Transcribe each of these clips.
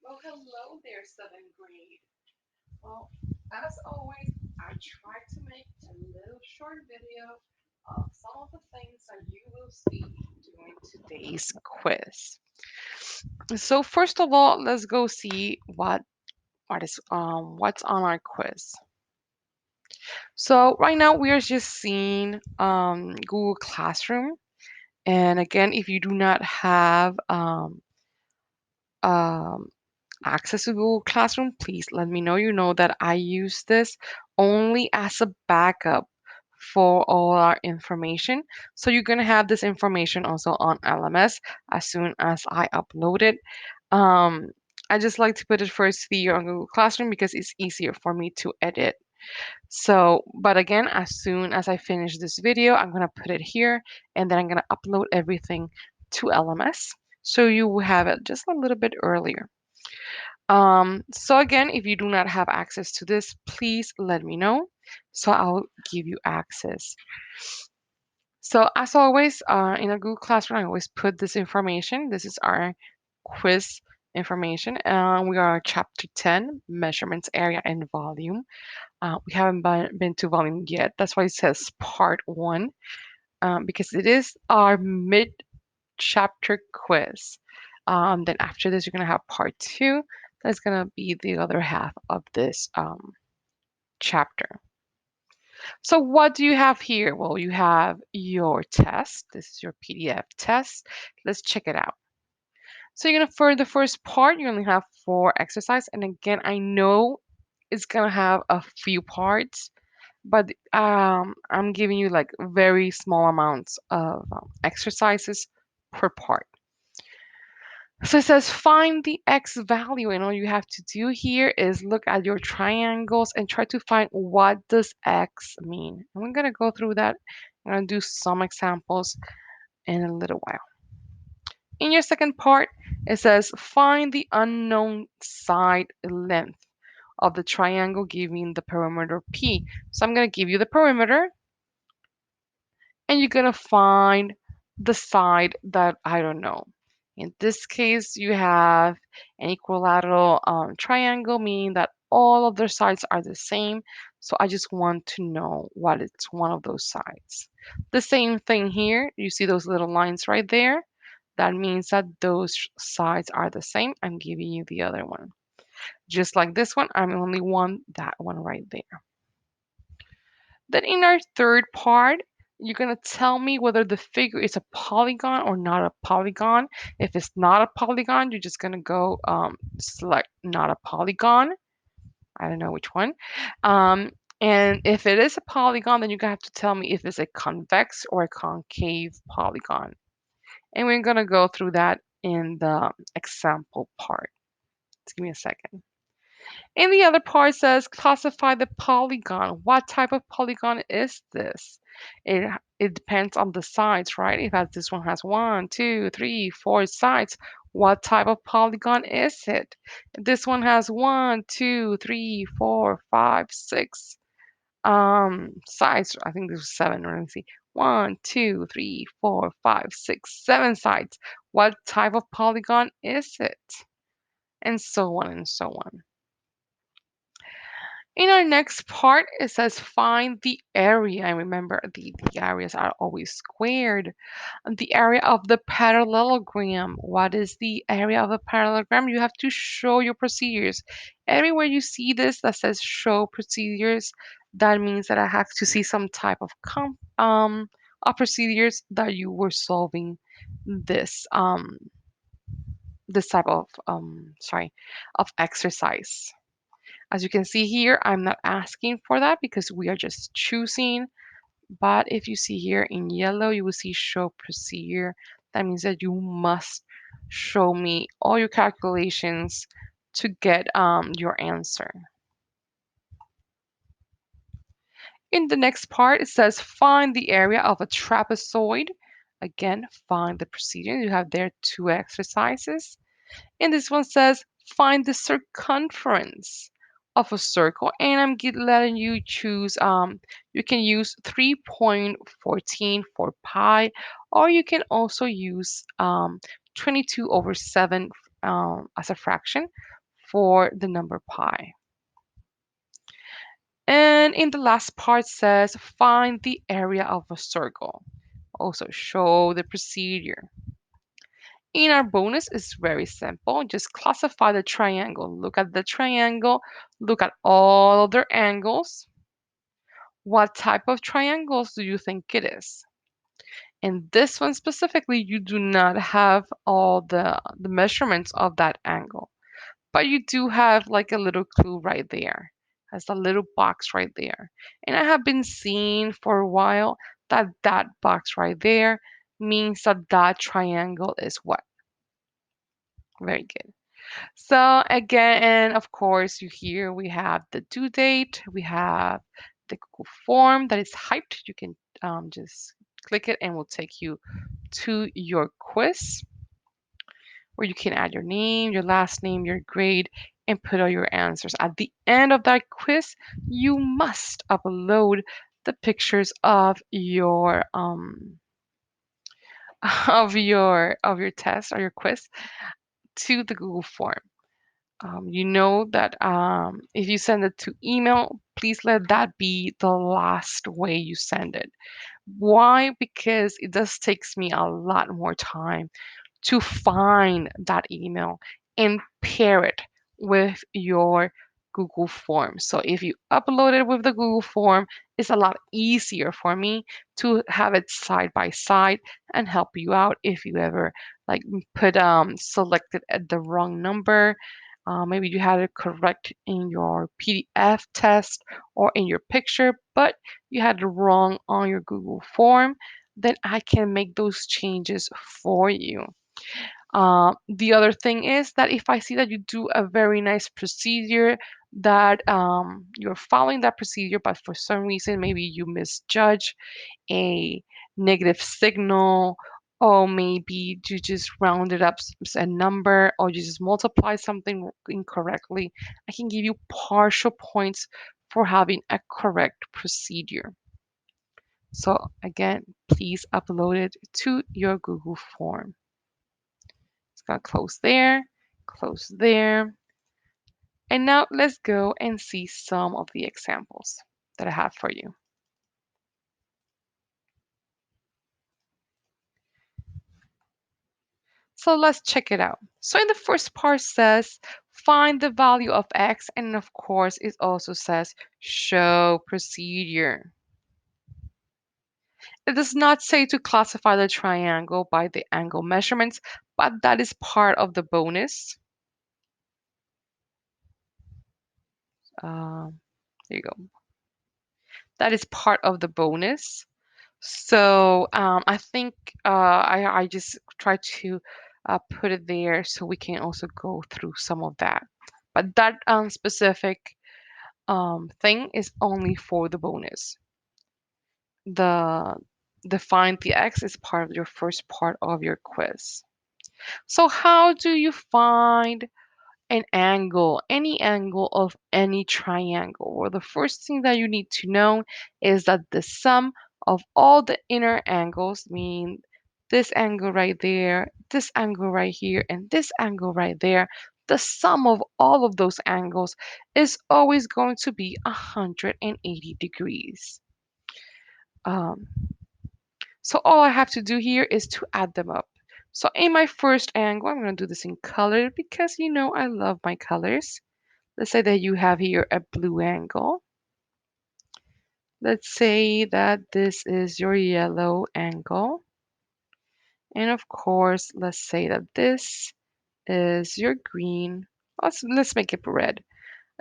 Well, hello there, seventh grade. Well, as always, I try to make a little short video of some of the things that you will see during today's quiz. So first of all, let's go see what's on our quiz. So right now we are just seeing Google Classroom, and again, if you do not have um, access to Google Classroom, please let me know. You know that I use this only as a backup for all our information. So you're going to have this information also on LMS as soon as I upload it. Um, I just like to put it first here on Google Classroom because it's easier for me to edit. So, but again, as soon as I finish this video, I'm going to put it here and then I'm going to upload everything to LMS. So you will have it just a little bit earlier. So again, if you do not have access to this, please let me know. So I'll give you access. So as always, in a Google Classroom, I always put this information. This is our quiz information. We are chapter 10, measurements, area, and volume. We haven't been to volume yet. That's why it says part one, because it is our mid-chapter quiz. Then after this, you're going to have part two. That's going to be the other half of this chapter. So what do you have here? Well, you have your test. This is your PDF test. Let's check it out. So you're gonna for the first part, you only have 4 exercises. And again, I know it's gonna have a few parts, but I'm giving you like very small amounts of exercises per part. So it says find the x value, and all you have to do here is look at your triangles and try to find what does x mean. And we're gonna go through that. I'm gonna do some examples in a little while. In your second part, it says find the unknown side length of the triangle giving the perimeter P. So I'm gonna give you the perimeter and you're gonna find the side that I don't know. In this case, you have an equilateral triangle, meaning that all of their sides are the same. So I just want to know what is one of those sides. The same thing here. You see those little lines right there? That means that those sides are the same. I'm giving you the other one. Just like this one, I'm only one that one right there. Then in our third part, you're going to tell me whether the figure is a polygon or not a polygon. If it's not a polygon, you're just going to go select not a polygon. I don't know which one. Um, and if it is a polygon, then you're going to have to tell me if it's a convex or a concave polygon. And we're going to go through that in the example part. Just give me a second. And the other part says classify the polygon. What type of polygon is this? It depends on the sides, right? If this one has 1, 2, 3, 4 sides, what type of polygon is it? If this one has 1, 2, 3, 4, 5, 6 sides. I think there's 7. Let me see. 1, 2, 3, 4, 5, 6, 7 sides. What type of polygon is it? And so on and so on. In our next part, it says find the area. And remember, the areas are always squared. And the area of the parallelogram. What is the area of a parallelogram? You have to show your procedures. Everywhere you see this that says show procedures, that means that I have to see some type of procedures that you were solving this this type of of exercise. As you can see here, I'm not asking for that because we are just choosing. But if you see here in yellow, you will see show procedure. That means that you must show me all your calculations to get your answer. In the next part, it says find the area of a trapezoid. Again, find the procedure. You have there 2 exercises. And this one says find the circumference of a circle. And I'm letting you choose, you can use 3.14 for pi, or you can also use 22 over 7 as a fraction. for the number pi. And in the last part says find the area of a circle. Also show the procedure. In our bonus, it's very simple. Just classify the triangle. Look at the triangle. Look at all of their angles. What type of triangles do you think it is? In this one specifically, you do not have all the measurements of that angle, but you do have like a little clue right there. Has a little box right there. And I have been seeing for a while that that box right there means that that triangle is what? Very good. So again, and of course, you here we have the due date, we have the Google form that is hyped. You can just click it and will take you to your quiz where you can add your name, your last name, your grade, and put all your answers. At the end of that quiz, you must upload the pictures of your of your test or your quiz to the Google form. You know that if you send it to email, please let that be the last way you send it. Why? Because it does takes me a lot more time to find that email and pair it with your Google form. So if you upload it with the Google form, it's a lot easier for me to have it side by side and help you out if you ever like put selected at the wrong number. Maybe you had it correct in your PDF test or in your picture, but you had it wrong on your Google form, then I can make those changes for you. The other thing is that if I see that you do a very nice procedure, that you're following that procedure, but for some reason maybe you misjudge a negative signal, or maybe you just rounded up a number, or you just multiply something incorrectly, I can give you partial points for having a correct procedure. So again, please upload it to your Google form. It's gonna close there, close there. And now let's go and see some of the examples that I have for you. So let's check it out. So in the first part says, find the value of x, and of course it also says, show procedure. It does not say to classify the triangle by the angle measurements, but that is part of the bonus. There you go. That is part of the bonus. So I think I just try to put it there so we can also go through some of that. But that specific thing is only for the bonus. The find the x is part of your first part of your quiz. So how do you find an angle, any angle of any triangle? Well, the first thing that you need to know is that the sum of all the inner angles, mean this angle right there, this angle right here, and this angle right there, the sum of all of those angles is always going to be 180 degrees. Um, so all I have to do here is to add them up. So in my first angle, I'm going to do this in color because you know I love my colors. Let's say that you have here a blue angle. Let's say that this is your yellow angle. And of course, let's say that this is your green. Let's make it red,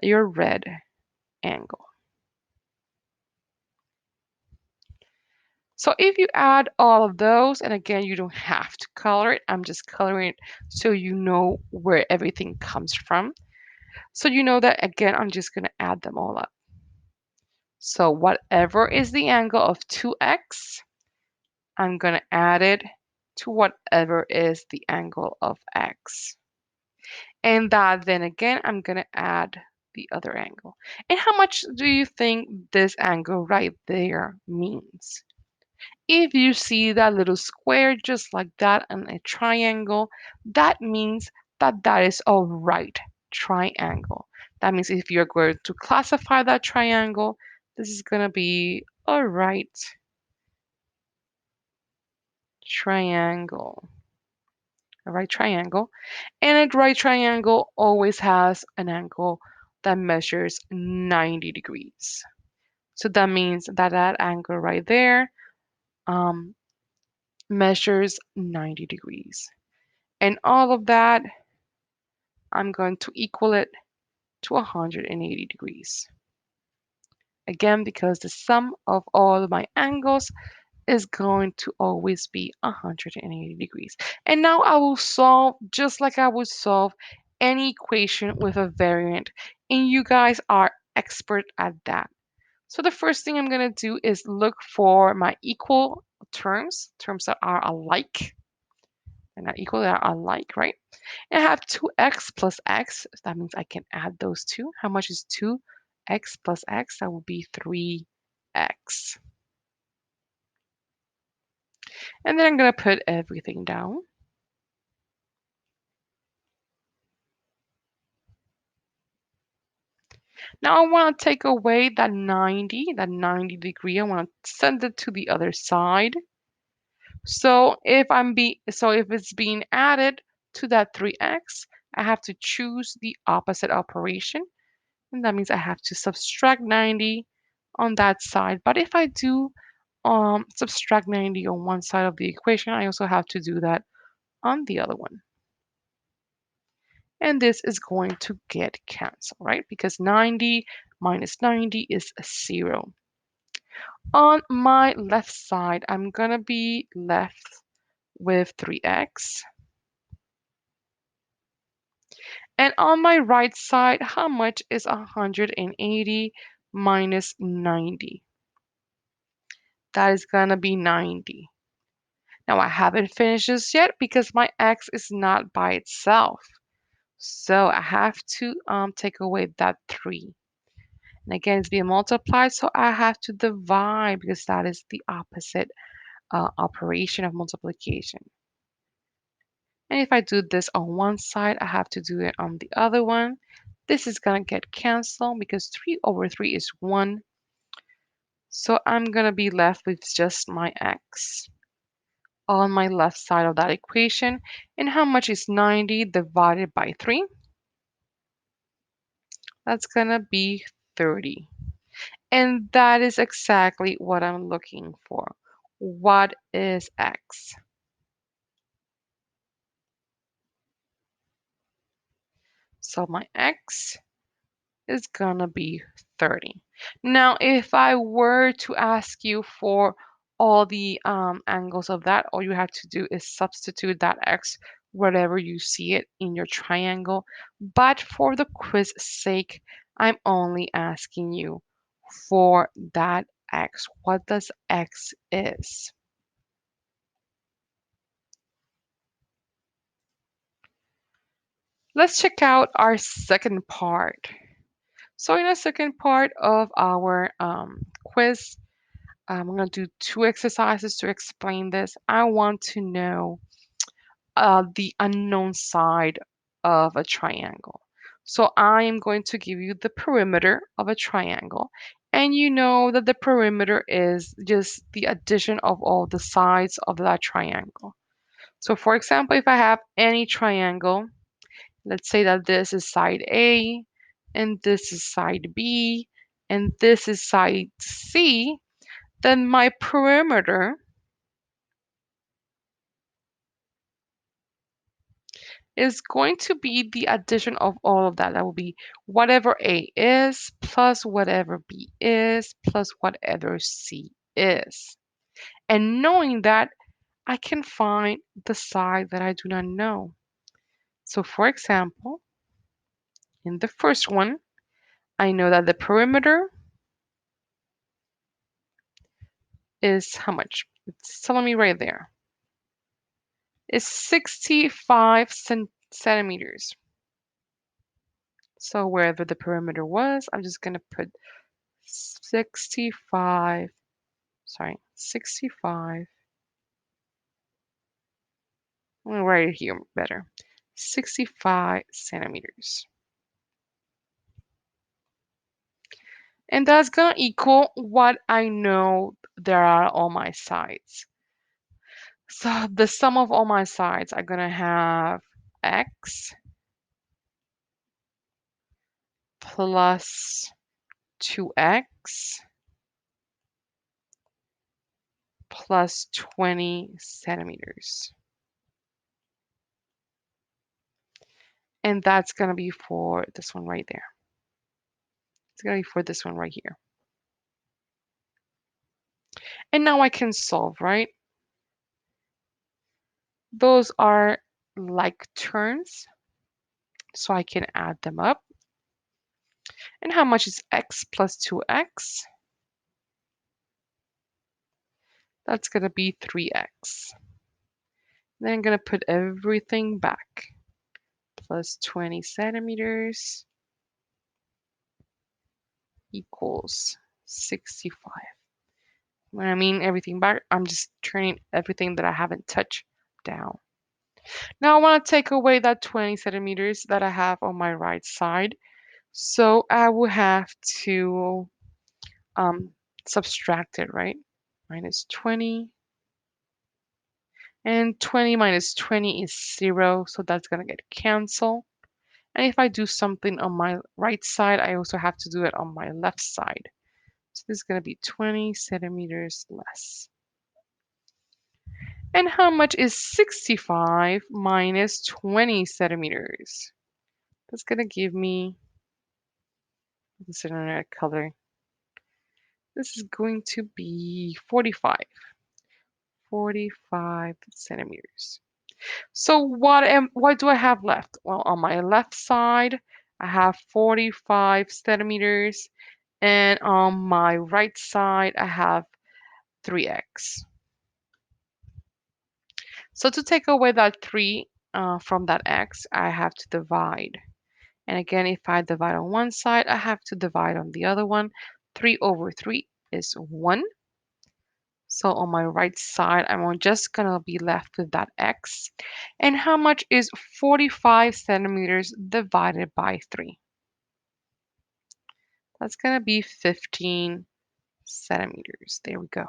your red angle. So if you add all of those, and again, you don't have to color it. I'm just coloring it so you know where everything comes from. So you know that, again, I'm just going to add them all up. So whatever is the angle of 2x, I'm going to add it to whatever is the angle of x. And that then again, I'm going to add the other angle. And how much do you think this angle right there means? If you see that little square just like that and a triangle, that means that that is a right triangle. That means if you're going to classify that triangle, this is going to be a right triangle. A right triangle. And a right triangle always has an angle that measures 90 degrees. So that means that that angle right there um, measures 90 degrees. And all of that, I'm going to equal it to 180 degrees. Again, because the sum of all of my angles is going to always be 180 degrees. And now I will solve just like I would solve any equation with a variant. And you guys are expert at that. So the first thing I'm going to do is look for my equal terms, terms that are alike. They're not equal, they are alike, right? And I have 2x plus x. That means I can add those two. How much is 2x plus x? That will be 3x. And then I'm going to put everything down. Now I want to take away that 90 degree. I want to send it to the other side. So if it's being added to that 3x, I have to choose the opposite operation. And that means I have to subtract 90 on that side. But if I do subtract 90 on one side of the equation, I also have to do that on the other one. And this is going to get canceled, right? Because 90 minus 90 is 0. On my left side, I'm going to be left with 3x. And on my right side, how much is 180 minus 90? That is going to be 90. Now I haven't finished this yet because my x is not by itself. So I have to take away that 3. And again, it's being multiplied, so I have to divide because that is the opposite operation of multiplication. And if I do this on one side, I have to do it on the other one. This is going to get canceled because 3 over 3 is 1. So I'm going to be left with just my x on my left side of that equation. And how much is 90 divided by 3? That's going to be 30. And that is exactly what I'm looking for. What is x? So my x is gonna be 30. Now, if I were to ask you for all the angles of that, all you have to do is substitute that x wherever you see it in your triangle. But for the quiz sake, I'm only asking you for that x. What does x is? Let's check out our second part. So in the second part of our quiz, I'm going to do 2 exercises to explain this. I want to know the unknown side of a triangle. So I am going to give you the perimeter of a triangle. And you know that the perimeter is just the addition of all the sides of that triangle. So for example, if I have any triangle, let's say that this is side A, and this is side B, and this is side C, then my perimeter is going to be the addition of all of that. That will be whatever A is plus whatever B is plus whatever C is. And knowing that, I can find the side that I do not know. So for example, in the first one, I know that the perimeter is how much? It's telling me right there. It's 65 centimeters. So wherever the perimeter was, I'm just going to put 65, sorry, 65. I'm going to write it here better. 65 centimeters. And that's gonna equal what I know there are on my sides. So the sum of all my sides are gonna have x plus 2x plus 20 centimeters. And that's gonna be for this one right there. It's gonna be for this one right here. And now I can solve, right? Those are like terms, so I can add them up. And how much is x plus 2x? That's going to be 3x. Then I'm going to put everything back. Plus 20 centimeters equals 65. When I mean everything back, I'm just turning everything that I haven't touched down. Now I want to take away that 20 centimeters that I have on my right side. So I will have to subtract it, right? Minus 20. And 20 minus 20 is 0, so that's going to get canceled. And if I do something on my right side, I also have to do it on my left side. So this is going to be 20 centimeters less. And how much is 65 minus 20 centimeters? That's going to give me, this is another color. This is going to be 45. 45 centimeters. So what do I have left? Well, on my left side, I have 45 centimeters, and on my right side, I have 3x. So to take away that 3 from that x, I have to divide. And again, if I divide on one side, I have to divide on the other one. 3 over 3 is 1. So on my right side, I'm just going to be left with that x. And how much is 45 centimeters divided by 3? That's going to be 15 centimeters. There we go.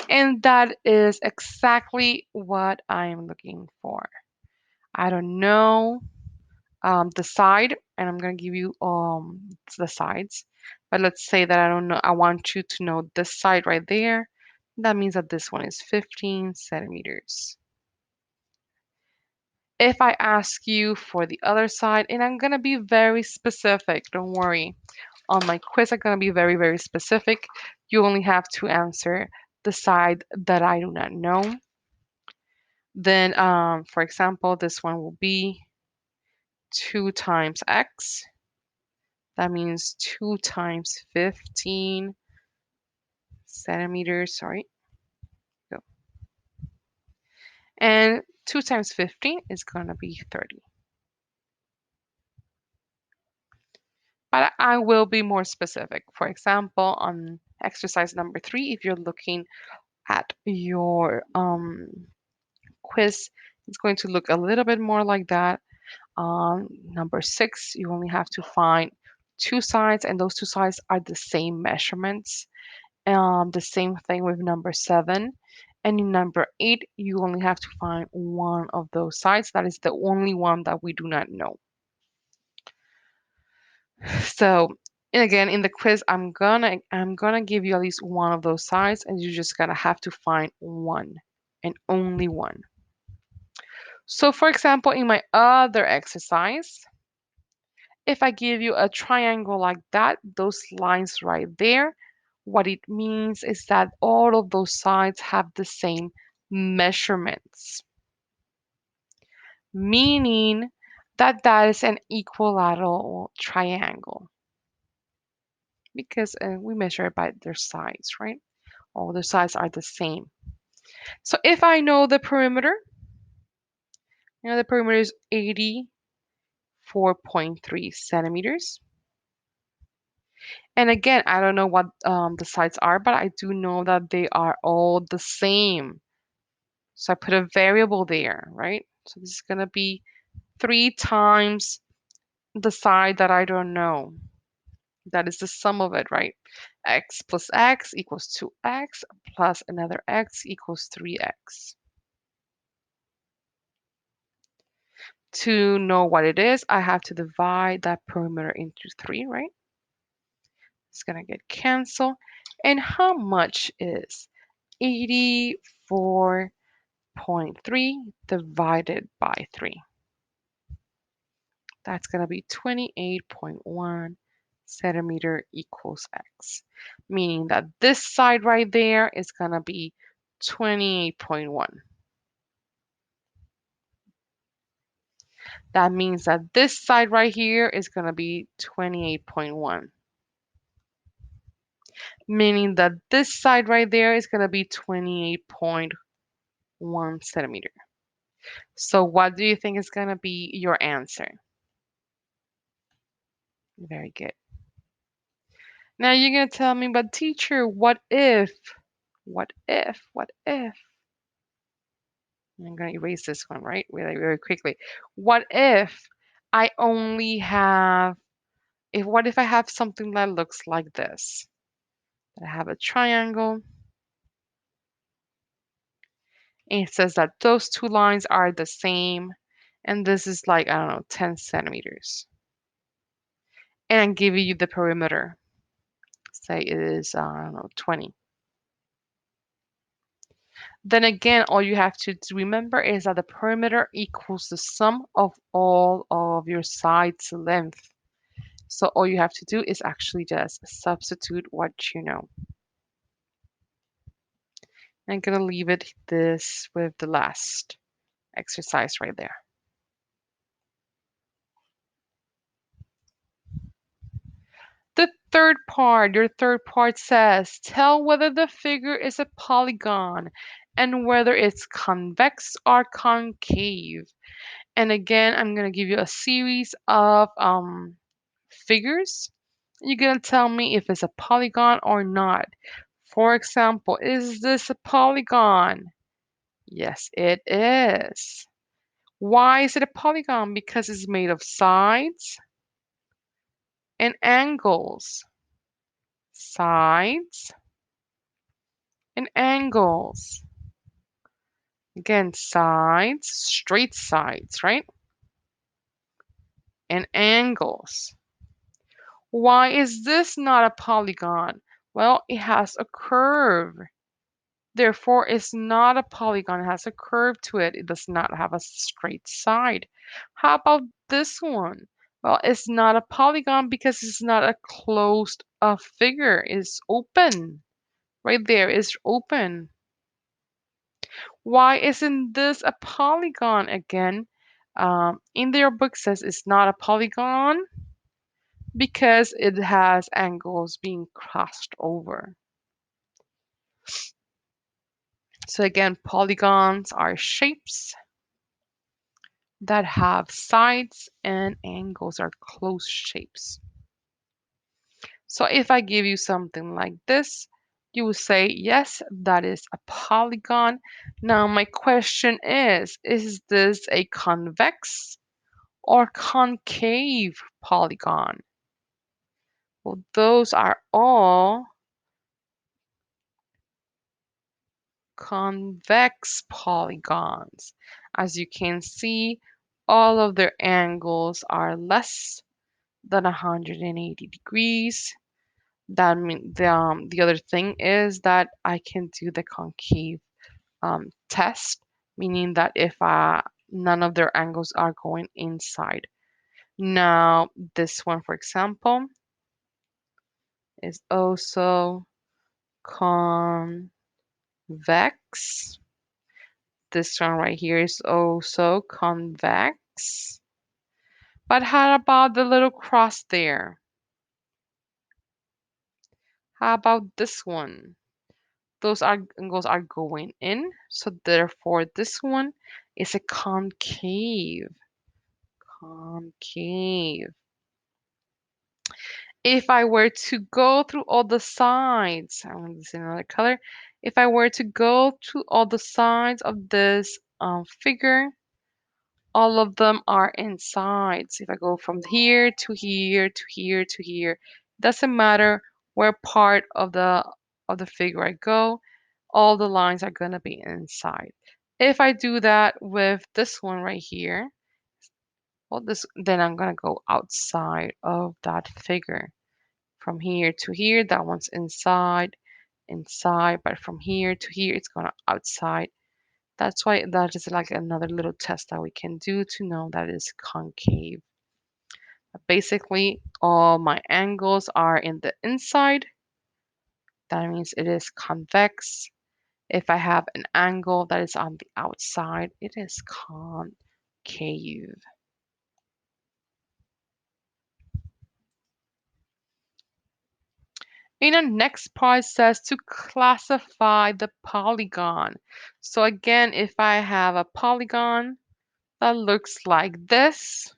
And that is exactly what I'm looking for. I don't know the side, and I'm going to give you the sides. But let's say that I don't know. I want you to know this side right there. That means that this one is 15 centimeters. If I ask you for the other side, and I'm going to be very specific, don't worry. On my quiz, I'm going to be very, very specific. You only have to answer the side that I do not know. Then, for example, this one will be 2 times x. That means 2 times 15 centimeters, sorry. Go. And 2 times 15 is going to be 30. But I will be more specific. For example, on exercise number 3, if you're looking at your quiz, it's going to look a little bit more like that. Number 6, you only have to find 2 sides, and those 2 sides are the same measurements. The same thing with number 7. And in number 8, you only have to find one of those sides. That is the only one that we do not know. So, and again, in the quiz, I'm gonna give you at least one of those sides, and you just gotta have to find one and only one. So, for example, in my other exercise, if I give you a triangle like that, those lines right there, what it means is that all of those sides have the same measurements, meaning that that is an equilateral triangle because we measure it by their sides, right? All the sides are the same. So if I know the perimeter, the perimeter is 84.3 centimeters. And again, I don't know what the sides are, but I do know that they are all the same. So I put a variable there, right? So this is going to be 3 times the side that I don't know. That is the sum of it, right? X plus x equals 2x plus another x equals 3x. To know what it is, I have to divide that perimeter into 3, right? It's going to get canceled. And how much is 84.3 divided by 3? That's going to be 28.1 centimeter equals x, meaning that this side right there is going to be 28.1. That means that this side right here is going to be 28.1, meaning that this side right there is going to be 28.1 centimeter. So what do you think is going to be your answer? Very good. Now you're going to tell me, but teacher, what if? What if? What if? I'm going to erase this one, right? Really, very quickly. What if I only have, what if I have something that looks like this? I have a triangle, and it says that those two lines are the same, and this is like, I don't know, 10 centimeters. And I'm giving you the perimeter. Say it is, I don't know, 20. Then again, all you have to remember is that the perimeter equals the sum of all of your sides' length. So all you have to do is actually just substitute what you know. I'm going to leave it this with the last exercise right there. The third part, your third part says, tell whether the figure is a polygon and whether it's convex or concave. And again, I'm going to give you a series of figures. You're going to tell me if it's a polygon or not. For example, is this a polygon? Yes, it is. Why is it a polygon? Because it's made of sides and angles. Sides and angles. Again, sides, straight sides, right? And angles. Why is this not a polygon? Well, it has a curve. Therefore, it's not a polygon. It has a curve to it. It does not have a straight side. How about this one? Well, it's not a polygon because it's not a closed figure. It's open. Right there is open. Why isn't this a polygon again? In their book says it's not a polygon because it has angles being crossed over. So again, polygons are shapes that have sides and angles are closed shapes. So if I give you something like this, you will say, yes, that is a polygon. Now my question is this a convex or concave polygon? Well, those are all convex polygons. As you can see, all of their angles are less than 180 degrees. That mean the other thing is that I can do the concave test, meaning that if none of their angles are going inside. Now, this one, for example, is also convex. This one right here is also convex. But how about the little cross there? How about this one? Those angles are going in, so therefore this one is a concave. Concave. If I were to go through all the sides, I'm going to use another color. If I were to go to all the sides of this figure, all of them are in sides. If I go from here to here to here to here, Doesn't matter where part of the figure I go, all the lines are going to be inside. If I do that with this one right here, well, then I'm going to go outside of that figure. From here to here, that one's inside, inside, but from here to here, it's going to outside. That's why that is like another little test that we can do to know that it is concave. Basically, all my angles are in the inside. That means it is convex. If I have an angle that is on the outside, it is concave. In the next part, it says to classify the polygon. So again, if I have a polygon that looks like this,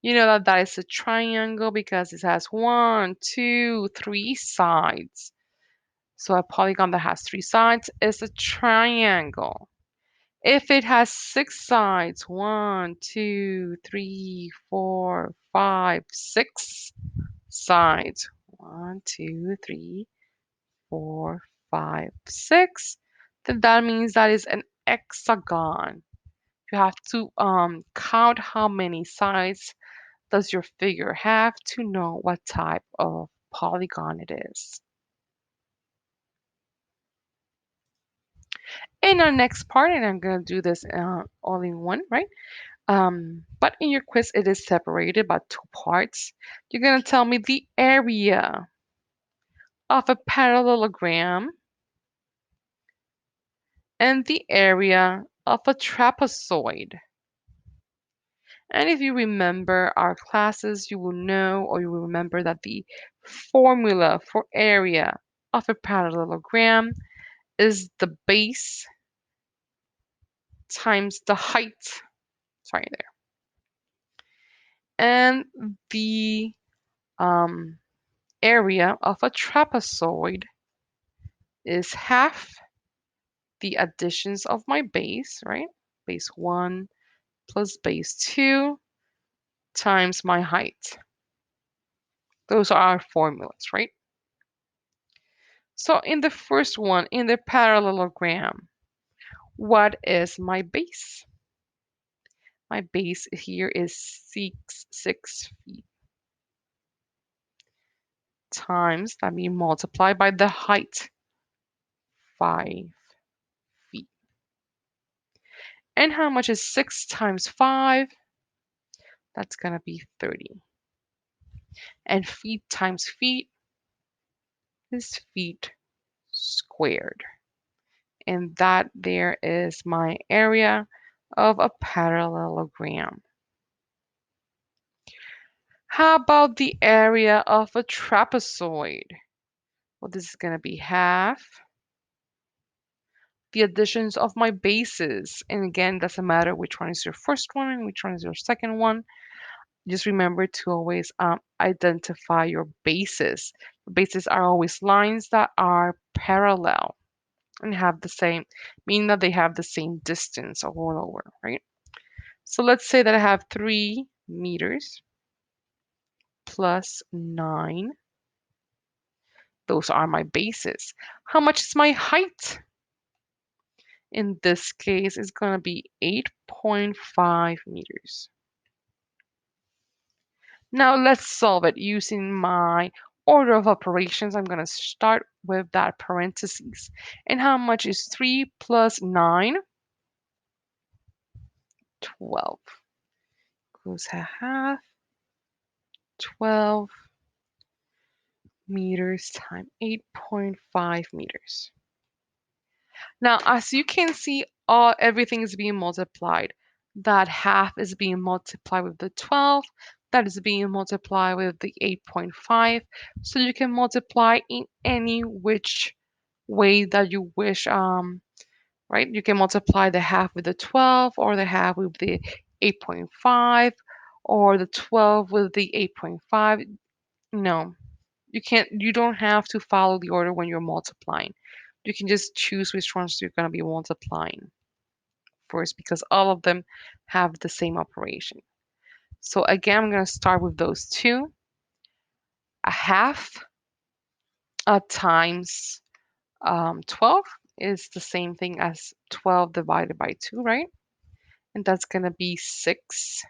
you know that that is a triangle because it has 1, 2, 3 sides. So a polygon that has 3 sides is a triangle. If it has 6 sides, 1, 2, 3, 4, 5, 6 sides, 1, 2, 3, 4, 5, 6, then that means that is an hexagon. You have to count how many sides does your figure have to know what type of polygon it is. In our next part, and I'm going to do this all in one, right? But in your quiz, it is separated by 2 parts. You're going to tell me the area of a parallelogram and the area of a trapezoid. And if you remember our classes, you will know or you will remember that the formula for area of a parallelogram is the base times the height, sorry there, and the um, area of a trapezoid is half the additions of my base, right? Base 1 plus base 2 times my height. Those are our formulas, right? So in the first one, in the parallelogram, what is my base? My base here is 6 feet times, that means multiply by the height, 5 feet. And how much is 6 times 5? That's going to be 30. And feet times feet is feet squared. And that there is my area of a parallelogram. How about the area of a trapezoid? Well, this is going to be half the additions of my bases. And again, doesn't matter which one is your first one and which one is your second one. Just remember to always identify your bases. Bases are always lines that are parallel and have the same, meaning that they have the same distance all over, right? So let's say that I have 3 meters plus 9. Those are my bases. How much is my height? In this case, it's going to be 8.5 meters. Now let's solve it using my order of operations. I'm going to start with that parentheses. And how much is 3 plus 9? 12. Goes a half. 12 meters times 8.5 meters. Now, as you can see, everything is being multiplied. That half is being multiplied with the 12. That is being multiplied with the 8.5. So you can multiply in any which way that you wish, right? You can multiply the half with the 12 or the half with the 8.5 or the 12 with the 8.5. No, you don't have to follow the order when you're multiplying. You can just choose which ones you're going to be multiplying first because all of them have the same operation. So again, I'm going to start with those two. A half times 12 is the same thing as 12 divided by 2, right? And that's going to be 6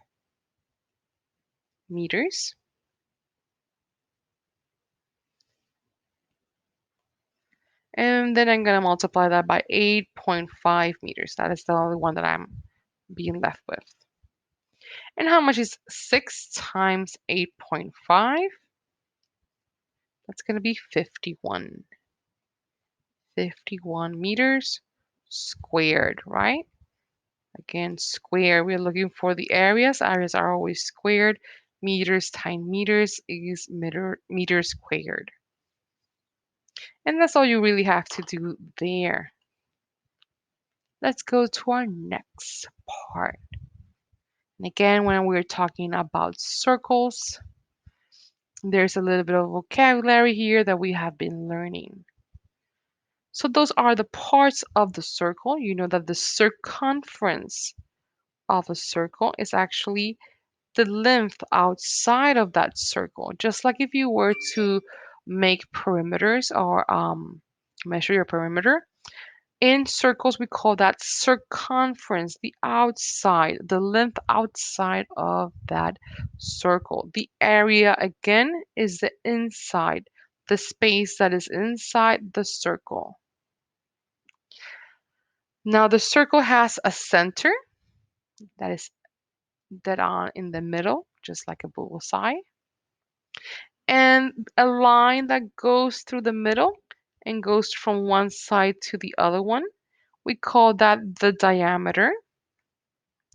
meters. And then I'm going to multiply that by 8.5 meters. That is the only one that I'm being left with. And how much is 6 times 8.5? That's going to be 51. 51 meters squared, right? Again, square. We're looking for the areas. Areas are always squared. Meters times meters is meter squared. And that's all you really have to do there. Let's go to our next part. And again, when we're talking about circles, there's a little bit of vocabulary here that we have been learning. So those are the parts of the circle. You know that the circumference of a circle is actually the length outside of that circle. Just like if you were to make perimeters or measure your perimeter, in circles we call that circumference, the outside, the length outside of that circle. The area again is the inside, the space that is inside the circle. Now the circle has a center that is dead on in the middle, just like a bullseye, and a line that goes through the middle and goes from one side to the other one. We call that the diameter.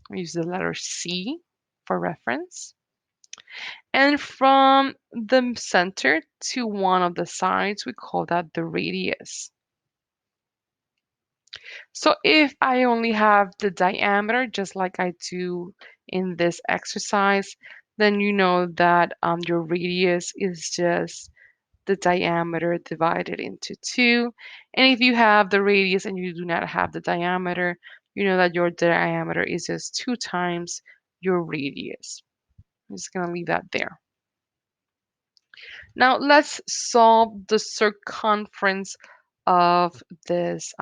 We use the letter C for reference. And from the center to one of the sides, we call that the radius. So if I only have the diameter, just like I do in this exercise, then you know that your radius is just the diameter divided into 2. And if you have the radius and you do not have the diameter, you know that your diameter is just 2 times your radius. I'm just going to leave that there. Now let's solve the circumference of this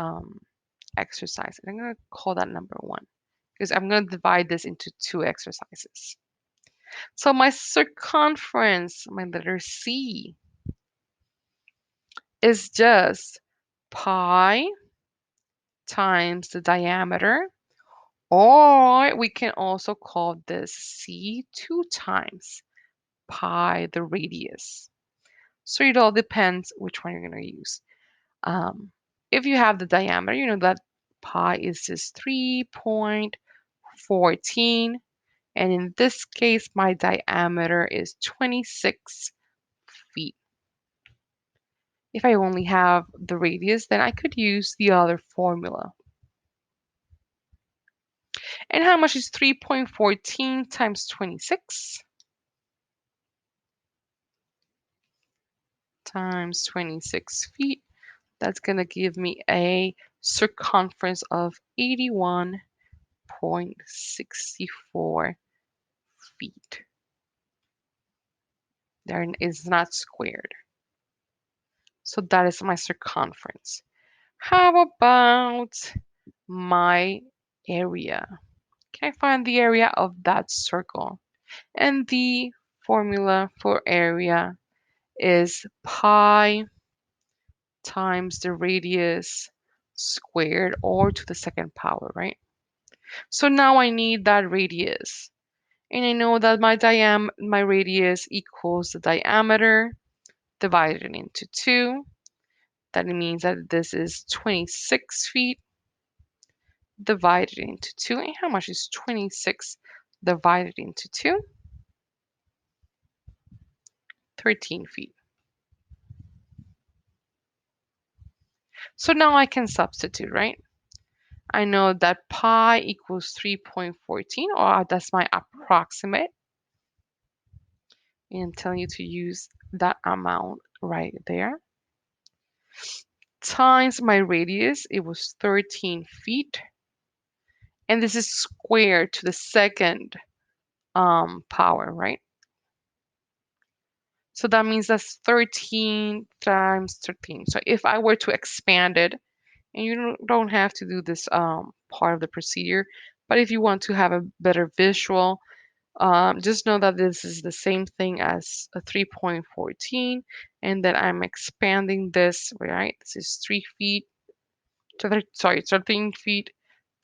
exercise. And I'm going to call that number 1 because I'm going to divide this into 2 exercises. So my circumference, my letter C, is just pi times the diameter, or we can also call this C 2 times pi, the radius. So it all depends which one you're going to use. If you have the diameter, you know that pi is just 3.14. And in this case, my diameter is 26 feet. If I only have the radius, then I could use the other formula. And how much is 3.14 times 26? Times 26 feet. That's going to give me a circumference of 81.64 feet. There is not squared. So that is my circumference. How about my area? Can I find the area of that circle? And the formula for area is pi times the radius squared, or to the second power, right? So now I need that radius. And I know that my radius equals the diameter divided into 2. That means that this is 26 feet divided into 2. And how much is 26 divided into 2? 13 feet. So now I can substitute, right? I know that pi equals 3.14, or that's my approximate. And I'm telling you to use that amount right there. Times my radius, it was 13 feet. And this is squared to the second power, right? So that means that's 13 times 13. So if I were to expand it, and you don't have to do this part of the procedure, but if you want to have a better visual, just know that this is the same thing as a 3.14, and that I'm expanding this, right? This is 3 feet, sorry, 13 feet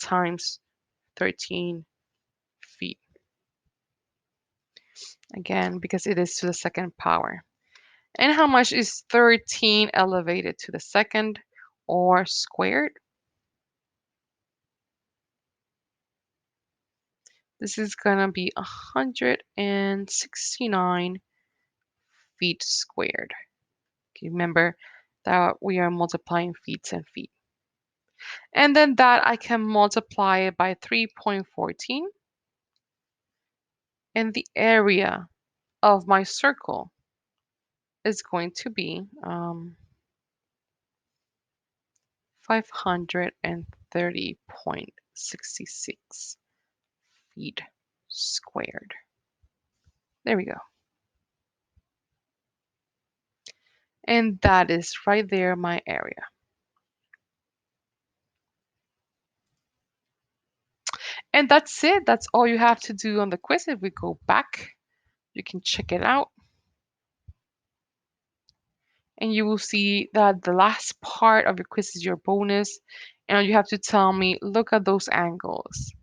times 13 feet. Again, because it is to the second power. And how much is 13 elevated to the second or squared? This is gonna be 169 feet squared. Okay, remember that we are multiplying feet and feet. And then that I can multiply it by 3.14. And the area of my circle is going to be 530.66 feet squared. There we go. And that is right there my area. And that's it. That's all you have to do on the quiz. If we go back, you can check it out. And you will see that the last part of your quiz is your bonus. And you have to tell me, look at those angles.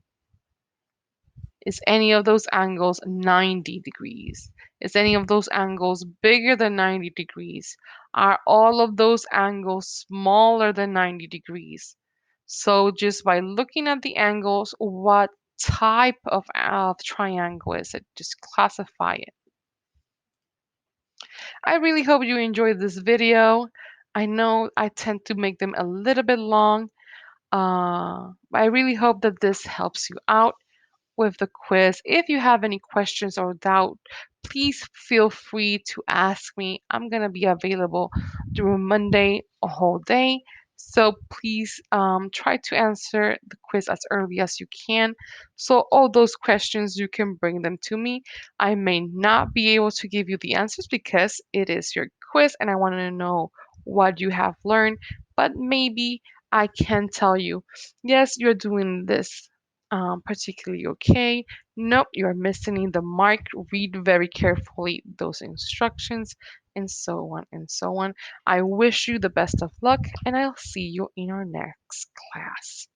Is any of those angles 90 degrees? Is any of those angles bigger than 90 degrees? Are all of those angles smaller than 90 degrees? So just by looking at the angles, what type of triangle is it? Just classify it. I really hope you enjoyed this video. I know I tend to make them a little bit long. I really hope that this helps you out with the quiz. If you have any questions or doubt, please feel free to ask me. I'm going to be available through Monday a whole day. So please try to answer the quiz as early as you can. So all those questions, you can bring them to me. I may not be able to give you the answers because it is your quiz and I want to know what you have learned. But maybe I can tell you, yes, you're doing this particularly okay. Nope, you're missing the mark. Read very carefully those instructions and so on and so on. I wish you the best of luck and I'll see you in our next class.